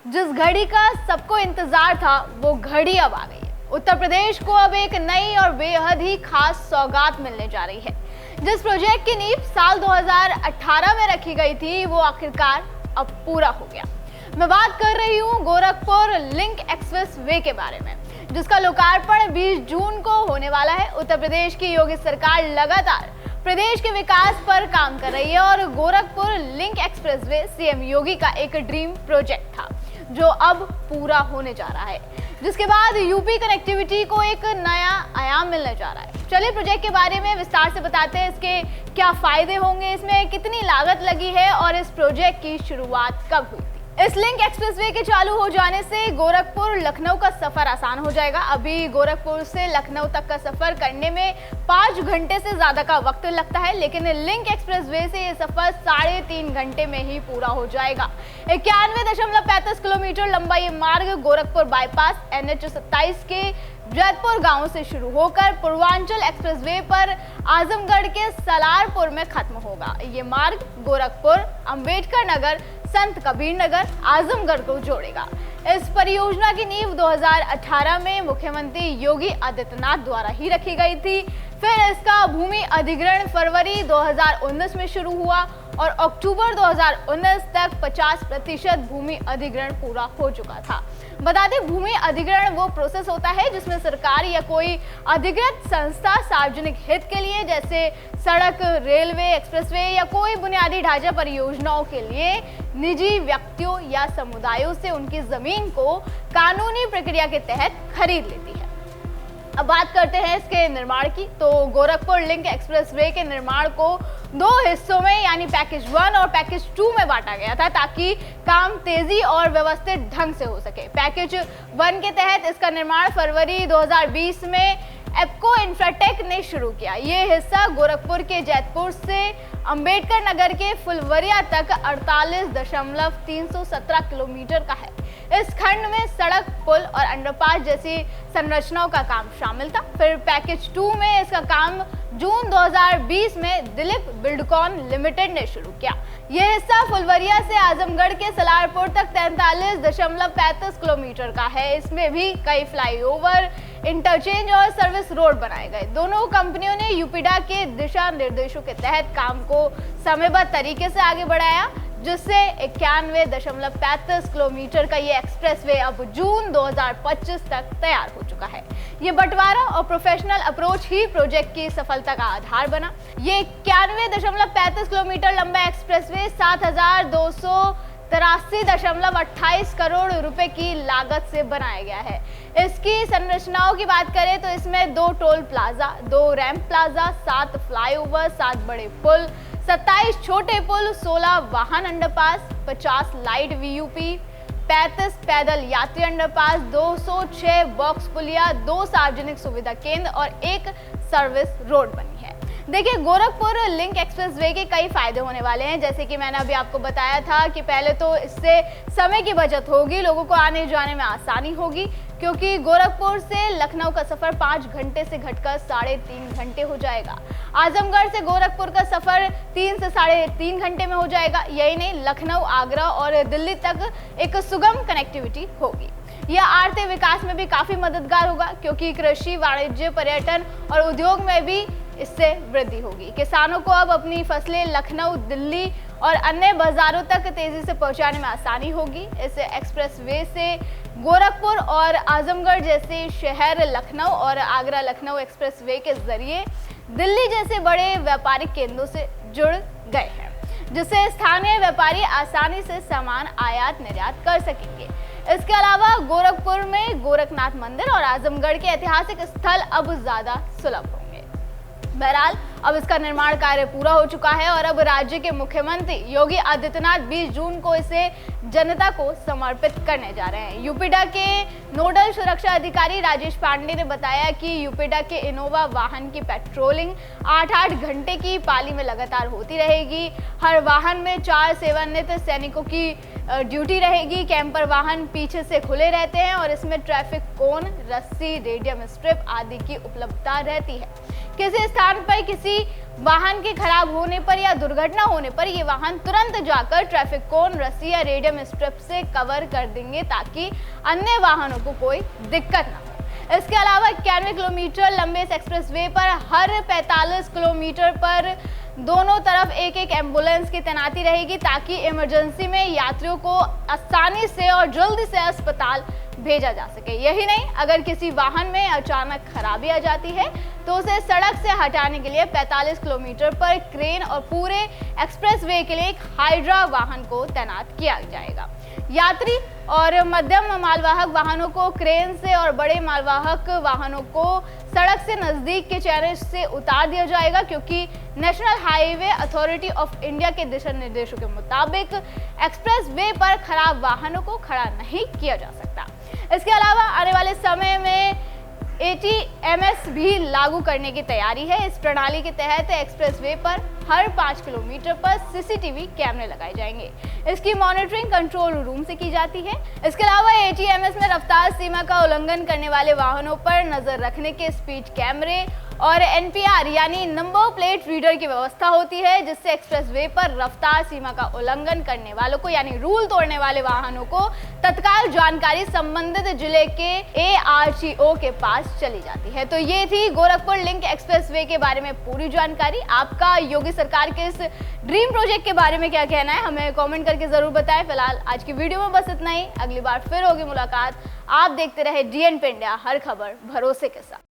जिस घड़ी का सबको इंतजार था वो घड़ी अब आ गई है। उत्तर प्रदेश को अब एक नई और बेहद ही खास सौगात मिलने जा रही है। जिस प्रोजेक्ट की नींव साल 2018 में रखी गई थी वो आखिरकार अब पूरा हो गया। मैं बात कर रही हूँ गोरखपुर लिंक एक्सप्रेस वे के बारे में, जिसका लोकार्पण 20 जून को होने वाला है। उत्तर प्रदेश की योगी सरकार लगातार प्रदेश के विकास पर काम कर रही है और गोरखपुर लिंक एक्सप्रेसवे सीएम योगी का एक ड्रीम प्रोजेक्ट था जो अब पूरा होने जा रहा है, जिसके बाद यूपी कनेक्टिविटी को एक नया आयाम मिलने जा रहा है। चलिए प्रोजेक्ट के बारे में विस्तार से बताते हैं, इसके क्या फायदे होंगे, इसमें कितनी लागत लगी है और इस प्रोजेक्ट की शुरुआत कब हुई थी। इस लिंक एक्सप्रेसवे के चालू हो जाने से गोरखपुर लखनऊ का सफर आसान हो जाएगा। अभी गोरखपुर से लखनऊ तक का सफर करने में 5 घंटे से ज्यादा का वक्त लगता है, लेकिन लिंक एक्सप्रेसवे से ये सफर 3.5 घंटे में ही पूरा हो जाएगा। 91.35 किलोमीटर लंबा ये मार्ग गोरखपुर बाईपास NH27 के जैतपुर गांव से शुरू होकर पूर्वांचल एक्सप्रेसवे पर आजमगढ़ के सलारपुर में खत्म होगा। ये मार्ग गोरखपुर, अंबेडकर नगर, संत कबीर नगर, आजमगढ़ को जोड़ेगा। इस परियोजना की नींव 2018 में मुख्यमंत्री योगी आदित्यनाथ द्वारा ही रखी गई थी। फिर इसका भूमि अधिग्रहण फरवरी 2019 में शुरू हुआ और अक्टूबर 2019 तक 50% भूमि अधिग्रहण पूरा हो चुका था। बता दें, भूमि अधिग्रहण वो प्रोसेस होता है जिसमें सरकार या कोई अधिकृत संस्था सार्वजनिक हित के लिए, जैसे सड़क, रेलवे, एक्सप्रेसवे या कोई बुनियादी ढांचा परियोजनाओं के लिए निजी व्यक्तियों या समुदायों से उनकी जमीन को कानूनी प्रक्रिया के तहत खरीद लेती है। अब बात करते हैं इसके निर्माण की। तो गोरखपुर लिंक एक्सप्रेसवे के निर्माण को 2 हिस्सों में यानी पैकेज 1 और पैकेज 2 में बांटा गया था ताकि काम तेजी और व्यवस्थित ढंग से हो सके। पैकेज 1 के तहत इसका निर्माण फरवरी 2020 में एप्को इंफ्राटेक ने शुरू किया। ये हिस्सा गोरखपुर के जैतपुर से अंबेडकर नगर के फुलवरिया तक 48.317 किलोमीटर का है। इस खंड में सड़क, पुल और अंडरपास जैसी संरचनाओं का काम शामिल था। फिर पैकेज 2 में इसका काम जून 2020 में दिलीप बिल्डकॉन लिमिटेड ने शुरू किया। यह हिस्सा फुलवरिया से आजमगढ़ के सलारपुर तक 43.35 किलोमीटर का है। इसमें भी कई फ्लाईओवर, इंटरचेंज और सर्विस रोड बनाए गए। दोनों कंपनियों ने यूपीडा के दिशा निर्देशों के तहत काम को समयबद्ध तरीके से आगे बढ़ाया, जिससे 91.35 किलोमीटर का ये एक्सप्रेसवे अब जून 2025 तक तैयार हो चुका है। ये बंटवारा और प्रोफेशनल अप्रोच ही प्रोजेक्ट की सफलता का आधार बना। ये 91.35 किलोमीटर लंबा एक्सप्रेसवे 7,283.28 करोड़ रुपए की लागत से बनाया गया है। इसकी संरचनाओं की बात करें तो इसमें 2 toll plaza, 2 ramp plaza, 7 flyover, 7 बड़े पुल, 27 छोटे पुल, 16 वाहन अंडरपास, 50 लाइट VUP, 35 पैदल यात्री अंडरपास, 206 बॉक्स पुलिया, 2 सार्वजनिक सुविधा केंद्र और 1 सर्विस रोड बनी है। देखिए, गोरखपुर लिंक एक्सप्रेसवे के कई फायदे होने वाले हैं। जैसे कि मैंने अभी आपको बताया था कि पहले तो इससे समय की बचत होगी, लोगों को आने जाने में आसानी होगी, क्योंकि गोरखपुर से लखनऊ का सफर 5 घंटे से घटकर 3.5 घंटे हो जाएगा। आजमगढ़ से गोरखपुर का सफर 3 से 3.5 घंटे में हो जाएगा। यही नहीं, लखनऊ, आगरा और दिल्ली तक एक सुगम कनेक्टिविटी होगी। यह आर्थिक विकास में भी काफी मददगार होगा, क्योंकि कृषि, वाणिज्य, पर्यटन और उद्योग में भी इससे वृद्धि होगी। किसानों को अब अपनी फसलें लखनऊ, दिल्ली और अन्य बाजारों तक तेजी से पहुंचाने में आसानी होगी। इस एक्सप्रेसवे से गोरखपुर और आजमगढ़ जैसे शहर लखनऊ और आगरा लखनऊ एक्सप्रेसवे के जरिए दिल्ली जैसे बड़े व्यापारिक केंद्रों से जुड़ गए हैं, जिससे स्थानीय व्यापारी आसानी से सामान आयात निर्यात कर सकेंगे। इसके अलावा गोरखपुर में गोरखनाथ मंदिर और आजमगढ़ के ऐतिहासिक स्थल अब ज्यादा सुलभ होंगे। बहरहाल अब इसका निर्माण कार्य पूरा हो चुका है और अब राज्य के मुख्यमंत्री योगी आदित्यनाथ 20 जून को इसे जनता को समर्पित करने जा रहे हैं। यूपीडा के नोडल सुरक्षा अधिकारी राजेश पांडे ने बताया कि यूपीडा के इनोवा वाहन की पेट्रोलिंग 8-8 घंटे की पाली में लगातार होती रहेगी। हर वाहन में 4 सेवानिवृत्त सैनिकों की ड्यूटी रहेगी। कैंपर वाहन पीछे से खुले रहते हैं और इसमें ट्रैफिक कोन, रस्सी, रेडियम स्ट्रिप आदि की उपलब्धता रहती है। किसी स्थान पर किसी वाहन के खराब होने पर या दुर्घटना होने पर ये वाहन तुरंत जाकर ट्रैफिक कोन, रस्सी या रेडियम स्ट्रिप से कवर कर देंगे ताकि अन्य वाहनों को कोई दिक्कत ना हो। इसके अलावा 91 किलोमीटर लंबे इस एक्सप्रेसवे पर हर 45 किलोमीटर पर दोनों तरफ एक एक एम्बुलेंस की तैनाती रहेगी ताकि इमरजेंसी में यात्रियों को आसानी से और जल्दी से अस्पताल भेजा जा सके। यही नहीं, अगर किसी वाहन में अचानक खराबी आ जाती है तो उसे सड़क से हटाने के लिए 45 किलोमीटर पर क्रेन और पूरे एक्सप्रेसवे के लिए एक हाइड्रा वाहन को तैनात किया जाएगा। यात्री और मध्यम मालवाहक वाहनों को क्रेन से और बड़े मालवाहक वाहनों को सड़क से नजदीक के चौराहे से उतार दिया जाएगा, क्योंकि national highway authority of India के दिशा निर्देशों के मुताबिक एक्सप्रेसवे पर खराब वाहनों को खड़ा नहीं किया जा सकता। इसके अलावा आने वाले समय में ATMS भी लागू करने की तैयारी है। इस प्रणाली के तहत एक्सप्रेसवे पर हर 5 किलोमीटर पर CCTV कैमरे लगाए जाएंगे। इसकी मॉनिटरिंग कंट्रोल रूम से की जाती है। इसके अलावा ATMS में रफ्तार सीमा का उल्लंघन करने वाले वाहनों पर नजर रखने के स्पीड कैमरे और NPR यानी नंबर प्लेट रीडर की व्यवस्था होती है, जिससे एक्सप्रेसवे पर रफ्तार सीमा का उल्लंघन करने वालों को यानी रूल तोड़ने वाले वाहनों को तत्काल जानकारी संबंधित जिले के ARTO के पास चली जाती है। तो ये थी गोरखपुर लिंक एक्सप्रेसवे के बारे में पूरी जानकारी। आपका योगी सरकार के इस ड्रीम प्रोजेक्ट के बारे में क्या कहना है, हमें कमेंट करके जरूर बताएं। फिलहाल आज की वीडियो में बस इतना ही। अगली बार फिर होगी मुलाकात। आप देखते रहे DN पे इंडिया, हर खबर भरोसे के साथ।